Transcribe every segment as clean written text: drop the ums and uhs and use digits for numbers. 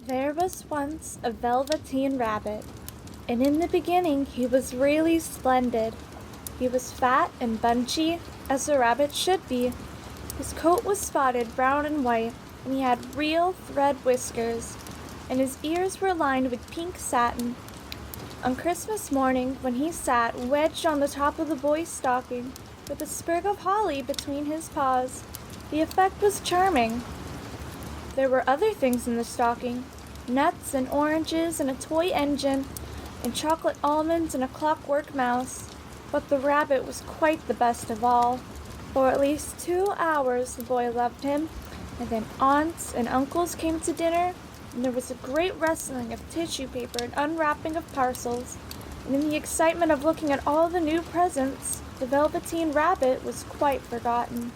There was once a Velveteen Rabbit, and in the beginning he was really splendid. He was fat and bunchy, as a rabbit should be. His coat was spotted brown and white, and he had real thread whiskers, and his ears were lined with pink satin. On Christmas morning, when he sat wedged on the top of the boy's stocking, with a sprig of holly between his paws, the effect was charming. There were other things in the stocking, nuts and oranges and a toy engine, and chocolate almonds and a clockwork mouse. But the rabbit was quite the best of all. For at least 2 hours the boy loved him, and then aunts and uncles came to dinner, and there was a great rustling of tissue paper and unwrapping of parcels, and in the excitement of looking at all the new presents, the Velveteen Rabbit was quite forgotten.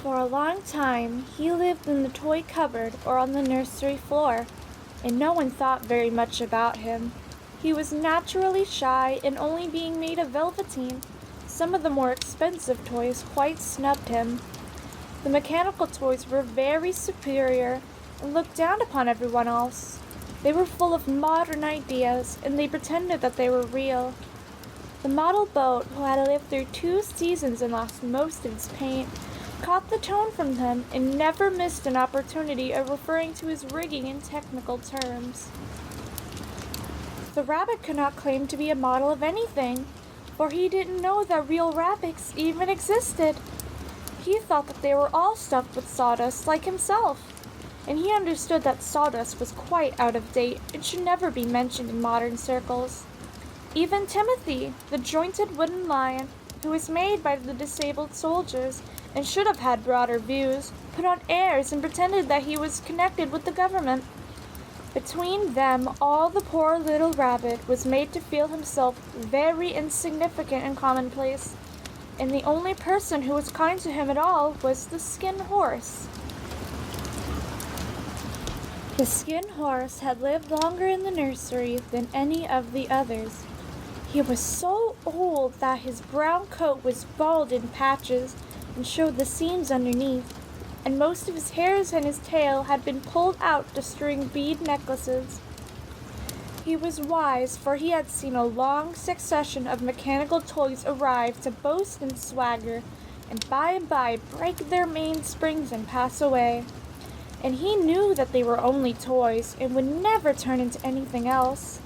For a long time he lived in the toy cupboard or on the nursery floor, and no one thought very much about him. He was naturally shy, and only being made of velveteen, some of the more expensive toys quite snubbed him. The mechanical toys were very superior and looked down upon everyone else. They were full of modern ideas, and they pretended that they were real. The model boat, who had lived through 2 seasons and lost most of its paint, caught the tone from them and never missed an opportunity of referring to his rigging in technical terms. The rabbit could not claim to be a model of anything, for he didn't know that real rabbits even existed. He thought that they were all stuffed with sawdust like himself, and he understood that sawdust was quite out of date and should never be mentioned in modern circles. Even Timothy, the jointed wooden lion, who was made by the disabled soldiers and should have had broader views, put on airs and pretended that he was connected with the government. Between them, all the poor little rabbit was made to feel himself very insignificant and commonplace, and the only person who was kind to him at all was the Skin Horse. The Skin Horse had lived longer in the nursery than any of the others. He was so old that his brown coat was bald in patches and showed the seams underneath, and most of his hairs and his tail had been pulled out to string bead necklaces. He was wise, for he had seen a long succession of mechanical toys arrive to boast and swagger, and by break their mainsprings and pass away. And he knew that they were only toys and would never turn into anything else.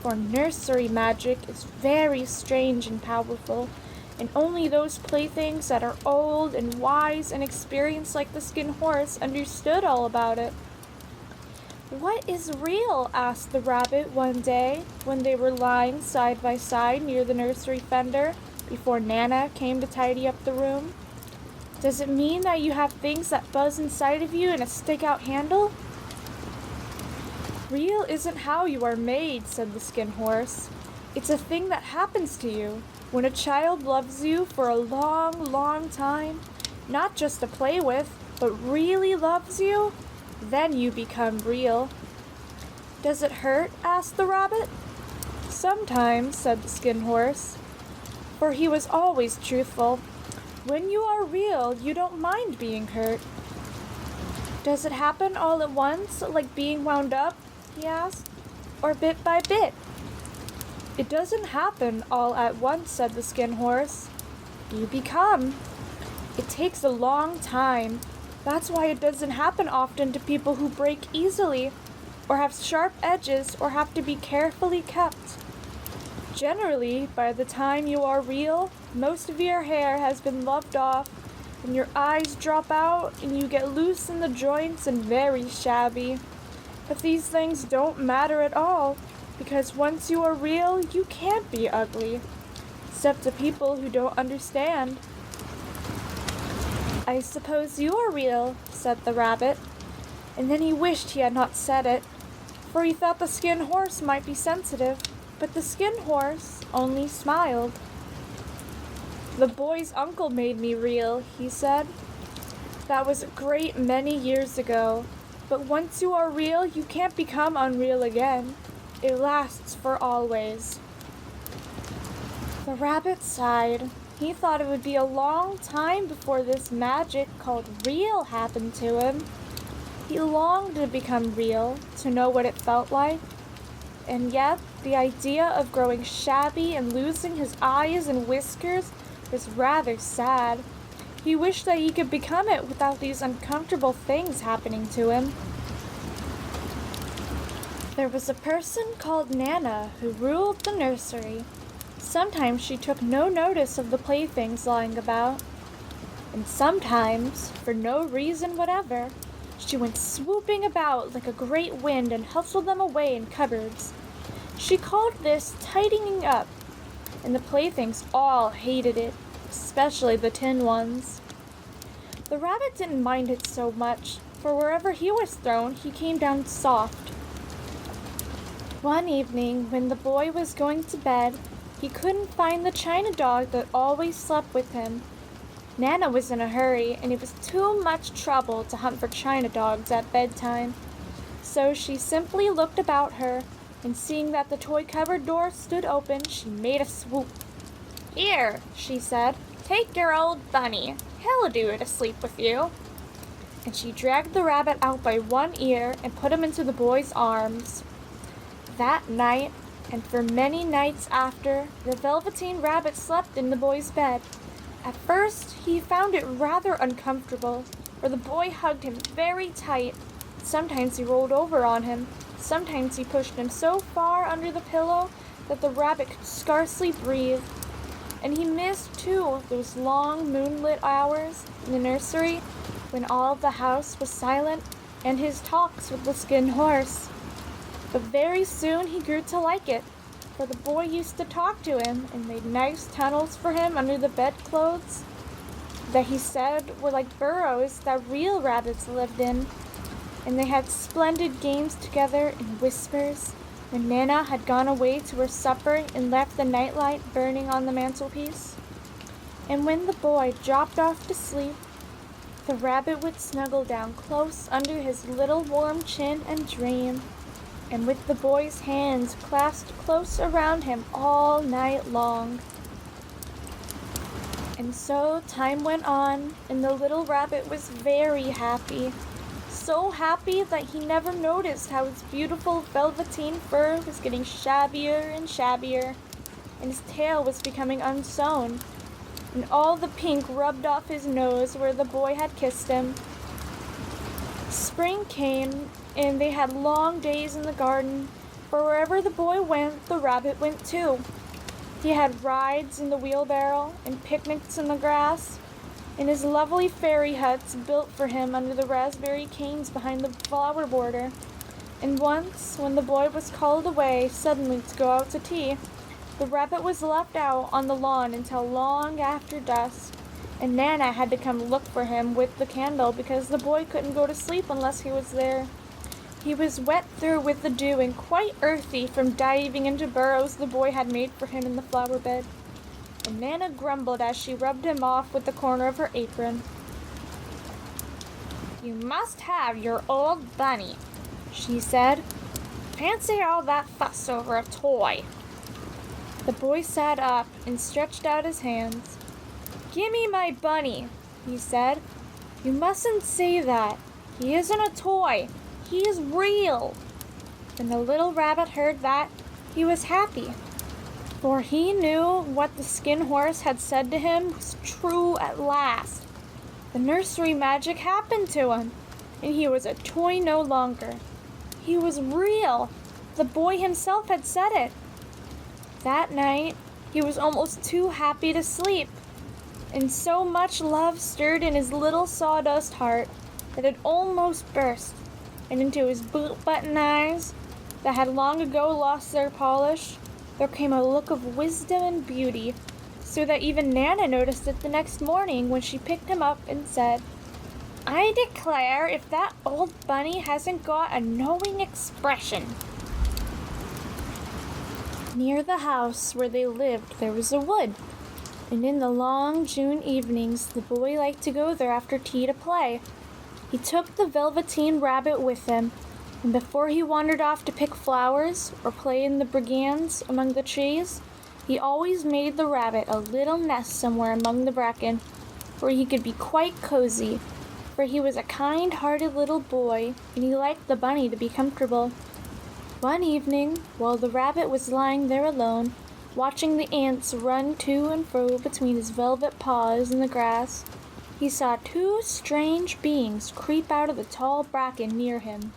For nursery magic is very strange and powerful, and only those playthings that are old and wise and experienced like the Skin Horse understood all about it. "What is real?" asked the rabbit one day when they were lying side by side near the nursery fender before Nana came to tidy up the room. "Does it mean that you have things that buzz inside of you and a stick-out handle?" "Real isn't how you are made," said the Skin Horse. "It's a thing that happens to you. When a child loves you for a long, long time, not just to play with, but really loves you, then you become real." "Does it hurt?" asked the rabbit. "Sometimes," said the Skin Horse, for he was always truthful. "When you are real, you don't mind being hurt." "Does it happen all at once, like being wound up?" he asked, "or bit by bit?" "It doesn't happen all at once," said the Skin Horse. "You become. It takes a long time. That's why it doesn't happen often to people who break easily, or have sharp edges, or have to be carefully kept. Generally, by the time you are real, most of your hair has been lopped off, and your eyes drop out, and you get loose in the joints and very shabby. But these things don't matter at all, because once you are real, you can't be ugly, except to people who don't understand." "I suppose you are real," said the rabbit, and then he wished he had not said it, for he thought the Skin Horse might be sensitive, but the Skin Horse only smiled. "The boy's uncle made me real," he said. "That was a great many years ago, but once you are real, you can't become unreal again. It lasts for always." The rabbit sighed. He thought it would be a long time before this magic called real happened to him. He longed to become real, to know what it felt like. And yet, the idea of growing shabby and losing his eyes and whiskers was rather sad. He wished that he could become it without these uncomfortable things happening to him. There was a person called Nana who ruled the nursery. Sometimes she took no notice of the playthings lying about, and sometimes, for no reason whatever, she went swooping about like a great wind and hustled them away in cupboards. She called this tidying up, and the playthings all hated it, especially the tin ones. The rabbit didn't mind it so much, for wherever he was thrown, he came down soft. One evening, when the boy was going to bed, he couldn't find the china dog that always slept with him. Nana was in a hurry, and it was too much trouble to hunt for china dogs at bedtime. So she simply looked about her, and seeing that the toy cupboard door stood open, she made a swoop. "Here," she said, "take your old bunny. He'll do to sleep with you." And she dragged the rabbit out by one ear and put him into the boy's arms. That night, and for many nights after, the Velveteen Rabbit slept in the boy's bed. At first, he found it rather uncomfortable, for the boy hugged him very tight. Sometimes he rolled over on him. Sometimes he pushed him so far under the pillow that the rabbit could scarcely breathe. And he missed, too, those long moonlit hours in the nursery when all of the house was silent and his talks with the skin horse. But very soon he grew to like it, for the boy used to talk to him and made nice tunnels for him under the bedclothes that he said were like burrows that real rabbits lived in. And they had splendid games together in whispers when Nana had gone away to her supper and left the nightlight burning on the mantelpiece. And when the boy dropped off to sleep, the rabbit would snuggle down close under his little warm chin and dream, and with the boy's hands clasped close around him all night long. And so time went on, and the little rabbit was very happy. So happy that he never noticed how his beautiful velveteen fur was getting shabbier and shabbier, and his tail was becoming unsewn, and all the pink rubbed off his nose where the boy had kissed him. Spring came, and they had long days in the garden, for wherever the boy went, the rabbit went too. He had rides in the wheelbarrow and picnics in the grass, and his lovely fairy huts built for him under the raspberry canes behind the flower border. And once, when the boy was called away suddenly to go out to tea, the rabbit was left out on the lawn until long after dusk, and Nana had to come look for him with the candle because the boy couldn't go to sleep unless he was there. He was wet through with the dew and quite earthy from diving into burrows the boy had made for him in the flower bed. And Nana grumbled as she rubbed him off with the corner of her apron. "You must have your old bunny," she said. "Fancy all that fuss over a toy." The boy sat up and stretched out his hands. "Gimme my bunny," he said. "You mustn't say that. He isn't a toy. He is real." When the little rabbit heard that, he was happy, for he knew what the skin horse had said to him was true at last. The nursery magic happened to him, and he was a toy no longer. He was real. The boy himself had said it. That night, he was almost too happy to sleep, and so much love stirred in his little sawdust heart that it almost burst, and into his boot-button eyes that had long ago lost their polish, there came a look of wisdom and beauty, so that even Nana noticed it the next morning when she picked him up and said, "I declare if that old bunny hasn't got a knowing expression." Near the house where they lived there was a wood, and in the long June evenings the boy liked to go there after tea to play. He took the Velveteen Rabbit with him, and before he wandered off to pick flowers or play in the brigands among the trees, he always made the rabbit a little nest somewhere among the bracken, where he could be quite cozy, for he was a kind-hearted little boy, and he liked the bunny to be comfortable. One evening, while the rabbit was lying there alone, watching the ants run to and fro between his velvet paws in the grass, he saw two strange beings creep out of the tall bracken near him.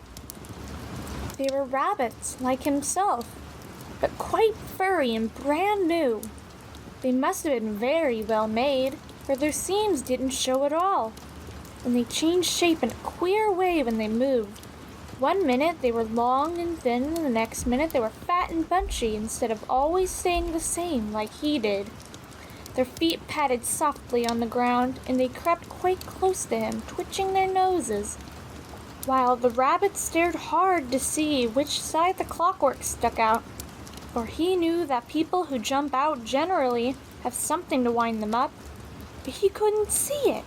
They were rabbits, like himself, but quite furry and brand new. They must have been very well made, for their seams didn't show at all, and they changed shape in a queer way when they moved. One minute they were long and thin, and the next minute they were fat and bunchy instead of always staying the same like he did. Their feet patted softly on the ground, and they crept quite close to him, twitching their noses, while the rabbit stared hard to see which side the clockwork stuck out, for he knew that people who jump out generally have something to wind them up, but he couldn't see it.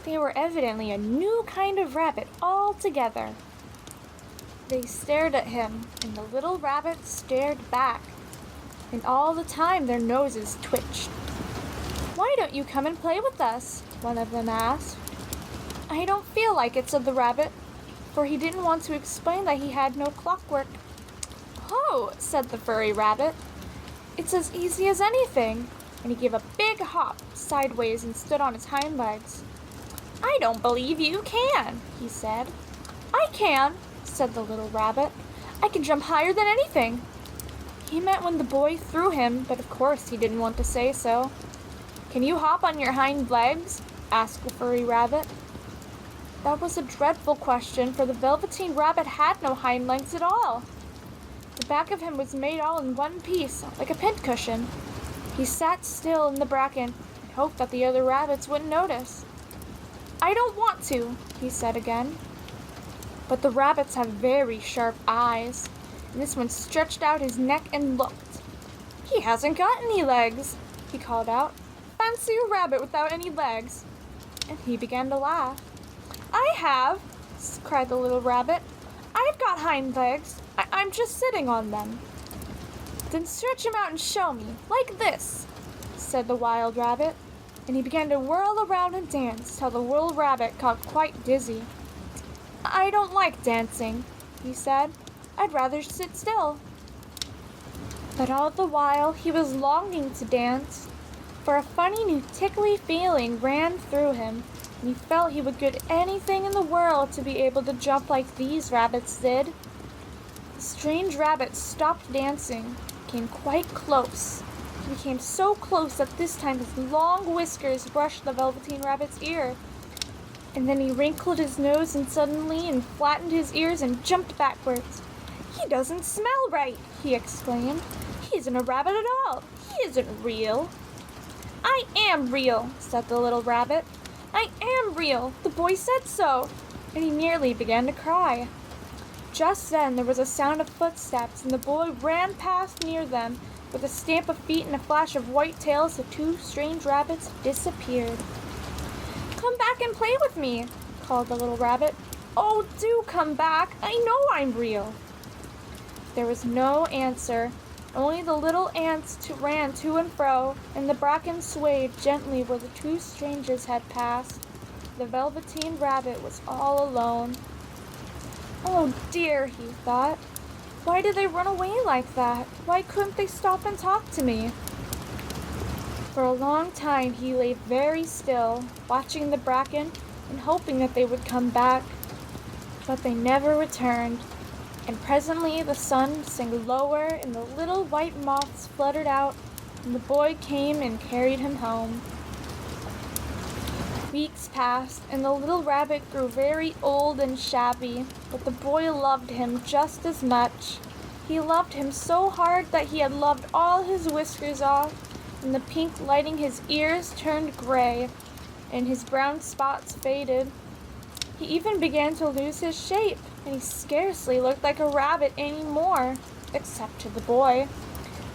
They were evidently a new kind of rabbit altogether. They stared at him, and the little rabbit stared back, and all the time their noses twitched. "Why don't you come and play with us?" one of them asked. "I don't feel like it," said the rabbit, for he didn't want to explain that he had no clockwork. "Oh," said the furry rabbit, "it's as easy as anything," and he gave a big hop sideways and stood on his hind legs. "I don't believe you can," he said. "I can," said the little rabbit. "I can jump higher than anything." He meant when the boy threw him, but of course he didn't want to say so. "Can you hop on your hind legs?" asked the furry rabbit. That was a dreadful question, for the Velveteen Rabbit had no hind legs at all. The back of him was made all in one piece, like a pincushion. He sat still in the bracken and hoped that the other rabbits wouldn't notice. "I don't want to," he said again. But the rabbits have very sharp eyes, and this one stretched out his neck and looked. "He hasn't got any legs," he called out. "Fancy a rabbit without any legs." And he began to laugh. "I have," cried the little rabbit. "I've got hind legs. I'm just sitting on them." "Then stretch them out and show me, like this," said the wild rabbit, and he began to whirl around and dance till the little rabbit got quite dizzy. "I don't like dancing," he said. "I'd rather sit still." But all the while he was longing to dance, for a funny new tickly feeling ran through him, and he felt he would give anything in the world to be able to jump like these rabbits did. The strange rabbit stopped dancing, came quite close. He became so close that this time his long whiskers brushed the Velveteen Rabbit's ear. And then he wrinkled his nose and suddenly and flattened his ears and jumped backwards. "He doesn't smell right," he exclaimed. "He isn't a rabbit at all. He isn't real." "I am real," said the little rabbit. "I am real. The boy said so." And he nearly began to cry. Just then there was a sound of footsteps, and the boy ran past near them. With a stamp of feet and a flash of white tails, the two strange rabbits disappeared. "Come back and play with me," called the little rabbit. "Oh, do come back. I know I'm real." There was no answer. Only the little ants ran to and fro, and the bracken swayed gently where the two strangers had passed. The Velveteen Rabbit was all alone. "Oh dear," he thought. "Why did they run away like that? Why couldn't they stop and talk to me?" For a long time he lay very still, watching the bracken and hoping that they would come back. But they never returned, and presently the sun sank lower and the little white moths fluttered out, and the boy came and carried him home. Weeks passed, and the little rabbit grew very old and shabby, but the boy loved him just as much. He loved him so hard that he had loved all his whiskers off, and the pink lighting his ears turned gray, and his brown spots faded. He even began to lose his shape, and he scarcely looked like a rabbit any more, except to the boy.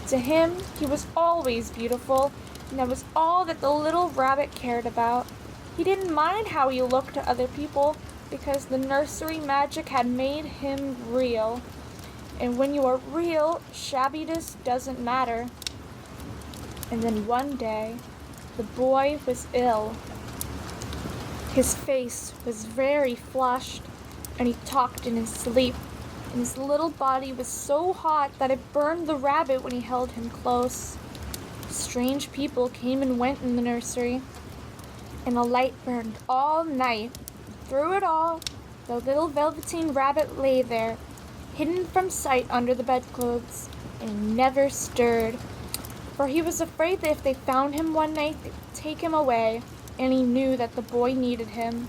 To him, he was always beautiful, and that was all that the little rabbit cared about. He didn't mind how he looked to other people, because the nursery magic had made him real. And when you are real, shabbiness doesn't matter. And then one day, the boy was ill. His face was very flushed, and he talked in his sleep, and his little body was so hot that it burned the rabbit when he held him close. Strange people came and went in the nursery, and a light burned all night. Through it all, the little Velveteen Rabbit lay there, hidden from sight under the bedclothes, and he never stirred, for he was afraid that if they found him one night, they'd take him away, and he knew that the boy needed him.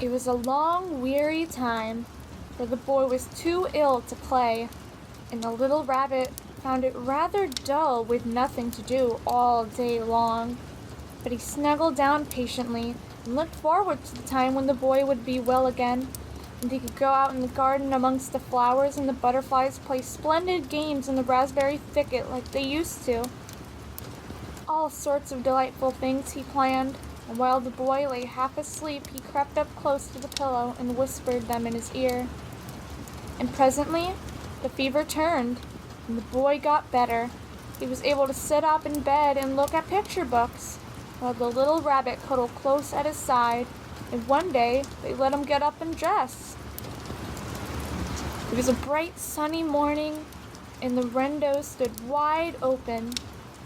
It was a long, weary time, for the boy was too ill to play, and the little rabbit found it rather dull with nothing to do all day long. But he snuggled down patiently and looked forward to the time when the boy would be well again, and he could go out in the garden amongst the flowers and the butterflies, play splendid games in the raspberry thicket like they used to. All sorts of delightful things he planned, and while the boy lay half asleep, he crept up close to the pillow and whispered them in his ear. And presently, the fever turned, and the boy got better. He was able to sit up in bed and look at picture books, while the little rabbit cuddled close at his side, and one day they let him get up and dress. It was a bright sunny morning, and the windows stood wide open.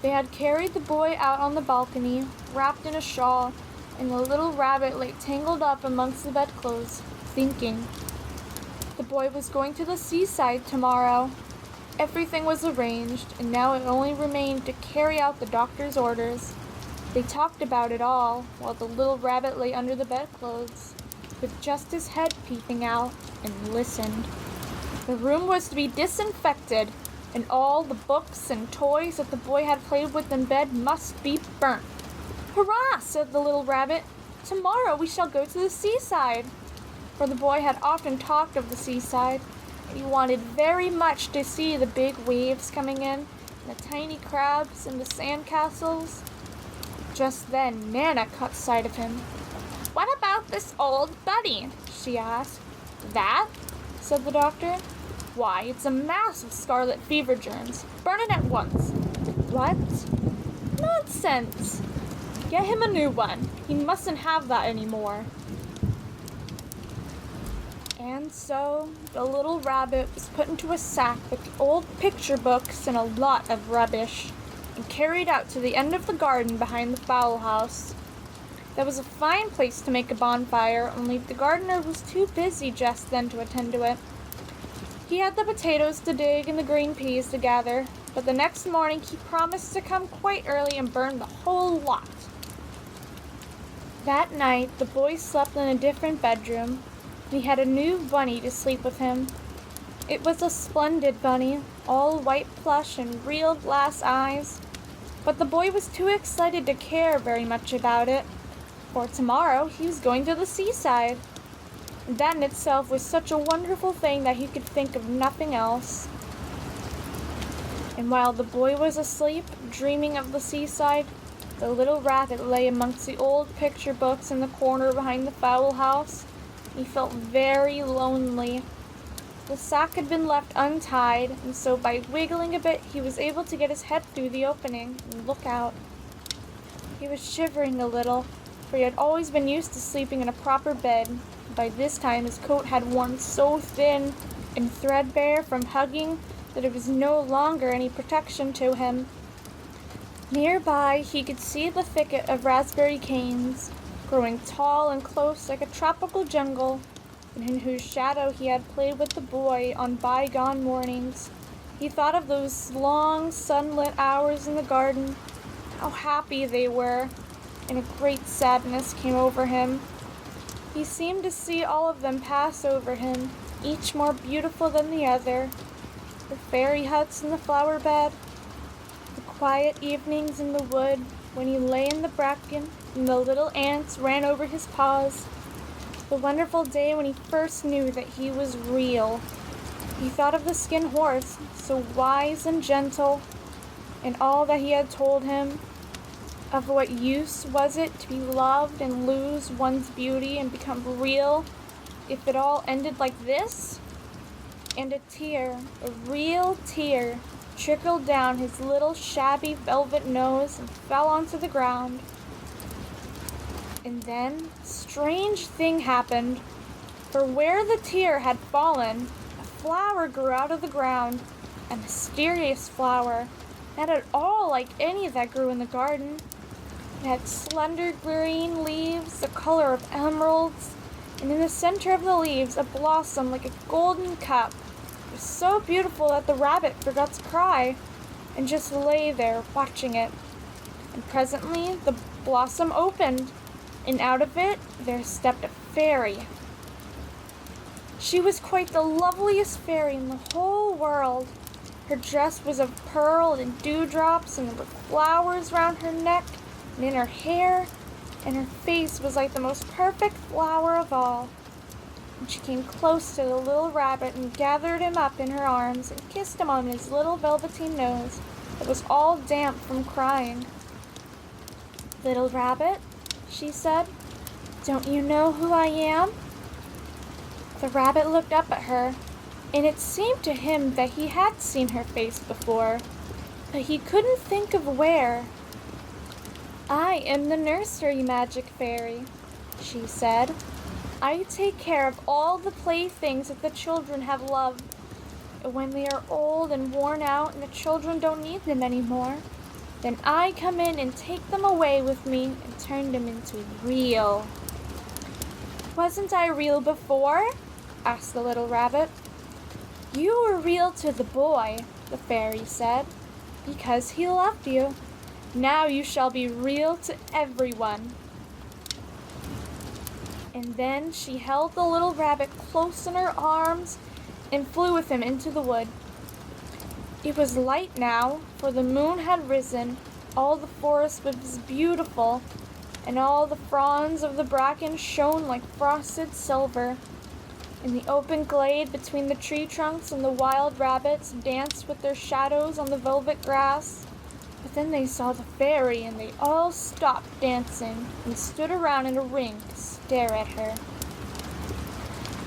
They had carried the boy out on the balcony, wrapped in a shawl, and the little rabbit lay tangled up amongst the bedclothes, thinking. The boy was going to the seaside tomorrow. Everything was arranged, and now it only remained to carry out the doctor's orders. They talked about it all, while the little rabbit lay under the bedclothes, with just his head peeping out, and listened. The room was to be disinfected, and all the books and toys that the boy had played with in bed must be burnt. "Hurrah!" said the little rabbit. "Tomorrow we shall go to the seaside." For the boy had often talked of the seaside, and he wanted very much to see the big waves coming in, and the tiny crabs and the sand castles. Just then Nana caught sight of him. "What about this old Buddy?" she asked. "That?" said the doctor. "Why, it's a mass of scarlet fever germs. Burn it at once." "What? Nonsense! Get him a new one. He mustn't have that anymore." And so the little rabbit was put into a sack with the old picture books and a lot of rubbish, and carried out to the end of the garden behind the fowl house. That was a fine place to make a bonfire, only the gardener was too busy just then to attend to it. He had the potatoes to dig and the green peas to gather, but the next morning he promised to come quite early and burn the whole lot. That night the boy slept in a different bedroom, and he had a new bunny to sleep with him. It was a splendid bunny, all white plush and real glass eyes, but the boy was too excited to care very much about it, for tomorrow he was going to the seaside. That in itself was such a wonderful thing that he could think of nothing else. And while the boy was asleep, dreaming of the seaside, the little rabbit lay amongst the old picture books in the corner behind the fowl house. He felt very lonely. The sack had been left untied, and so by wiggling a bit, he was able to get his head through the opening and look out. He was shivering a little, for he had always been used to sleeping in a proper bed. By this time his coat had worn so thin and threadbare from hugging that it was no longer any protection to him. Nearby he could see the thicket of raspberry canes, growing tall and close like a tropical jungle, and in whose shadow he had played with the boy on bygone mornings. He thought of those long sunlit hours in the garden, how happy they were, and a great sadness came over him. He seemed to see all of them pass over him, each more beautiful than the other. The fairy huts in the flower bed, the quiet evenings in the wood when he lay in the bracken and the little ants ran over his paws, the wonderful day when he first knew that he was real. He thought of the skin horse, so wise and gentle, and all that he had told him. Of what use was it to be loved and lose one's beauty and become real if it all ended like this? And a tear, a real tear, trickled down his little shabby velvet nose and fell onto the ground. And then, a strange thing happened. For where the tear had fallen, a flower grew out of the ground. A mysterious flower, not at all like any that grew in the garden. It had slender green leaves, the color of emeralds, and in the center of the leaves a blossom like a golden cup. It was so beautiful that the rabbit forgot to cry and just lay there watching it. And presently the blossom opened, and out of it there stepped a fairy. She was quite the loveliest fairy in the whole world. Her dress was of pearl and dewdrops, and there were flowers round her neck and in her hair, and her face was like the most perfect flower of all. And she came close to the little rabbit and gathered him up in her arms and kissed him on his little velveteen nose that was all damp from crying. "Little rabbit," she said, "don't you know who I am?" The rabbit looked up at her, and it seemed to him that he had seen her face before, but he couldn't think of where. "I am the nursery magic fairy," she said. "I take care of all the playthings that the children have loved. And when they are old and worn out and the children don't need them anymore, then I come in and take them away with me and turn them into real." "Wasn't I real before?" asked the little rabbit. "You were real to the boy," the fairy said, "because he loved you. Now you shall be real to everyone." And then she held the little rabbit close in her arms and flew with him into the wood. It was light now, for the moon had risen. All the forest was beautiful, and all the fronds of the bracken shone like frosted silver. In the open glade between the tree trunks and the wild rabbits danced with their shadows on the velvet grass. But then they saw the fairy, and they all stopped dancing and stood around in a ring to stare at her.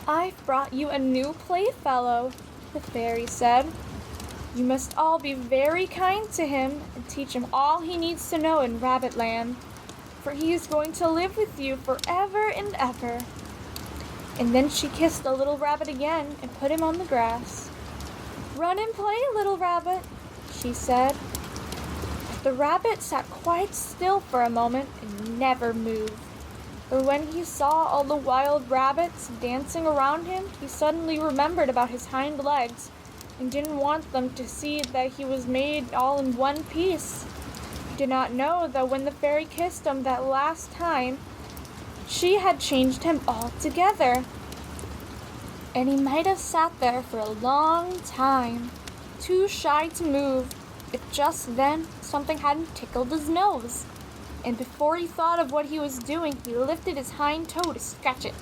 "I've brought you a new playfellow," the fairy said. "You must all be very kind to him and teach him all he needs to know in Rabbitland, for he is going to live with you forever and ever." And then she kissed the little rabbit again and put him on the grass. "Run and play, little rabbit," she said. But the rabbit sat quite still for a moment and never moved. But when he saw all the wild rabbits dancing around him, he suddenly remembered about his hind legs and didn't want them to see that he was made all in one piece. He did not know that when the fairy kissed him that last time, she had changed him altogether. And he might have sat there for a long time, too shy to move, if just then something hadn't tickled his nose. And before he thought of what he was doing, he lifted his hind toe to scratch it.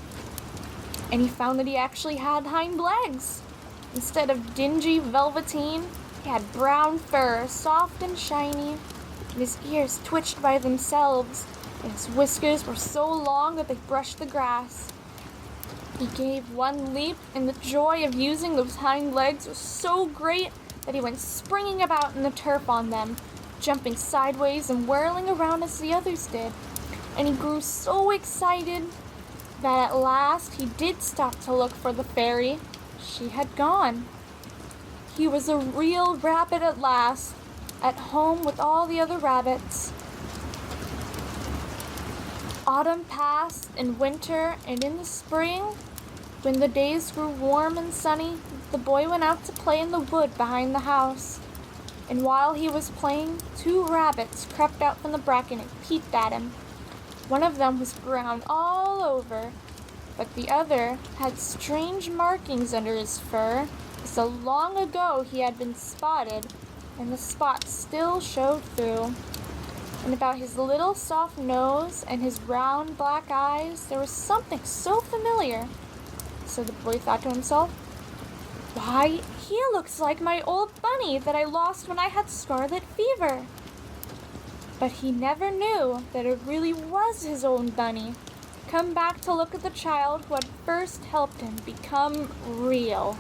And he found that he actually had hind legs. Instead of dingy velveteen, he had brown fur, soft and shiny, and his ears twitched by themselves, and his whiskers were so long that they brushed the grass. He gave one leap, and the joy of using those hind legs was so great that he went springing about in the turf on them, jumping sideways and whirling around as the others did. And he grew so excited that at last he did stop to look for the fairy. She had gone. He was a real rabbit at last, at home with all the other rabbits. Autumn passed, and winter, and in the spring, when the days grew warm and sunny, the boy went out to play in the wood behind the house. And while he was playing, two rabbits crept out from the bracken and peeped at him. One of them was brown all over, but the other had strange markings under his fur. So long ago he had been spotted, and the spots still showed through. And about his little soft nose and his round black eyes, there was something so familiar. So the boy thought to himself, "Why, he looks like my old bunny that I lost when I had scarlet fever." But he never knew that it really was his own bunny, come back to look at the child who had first helped him become real.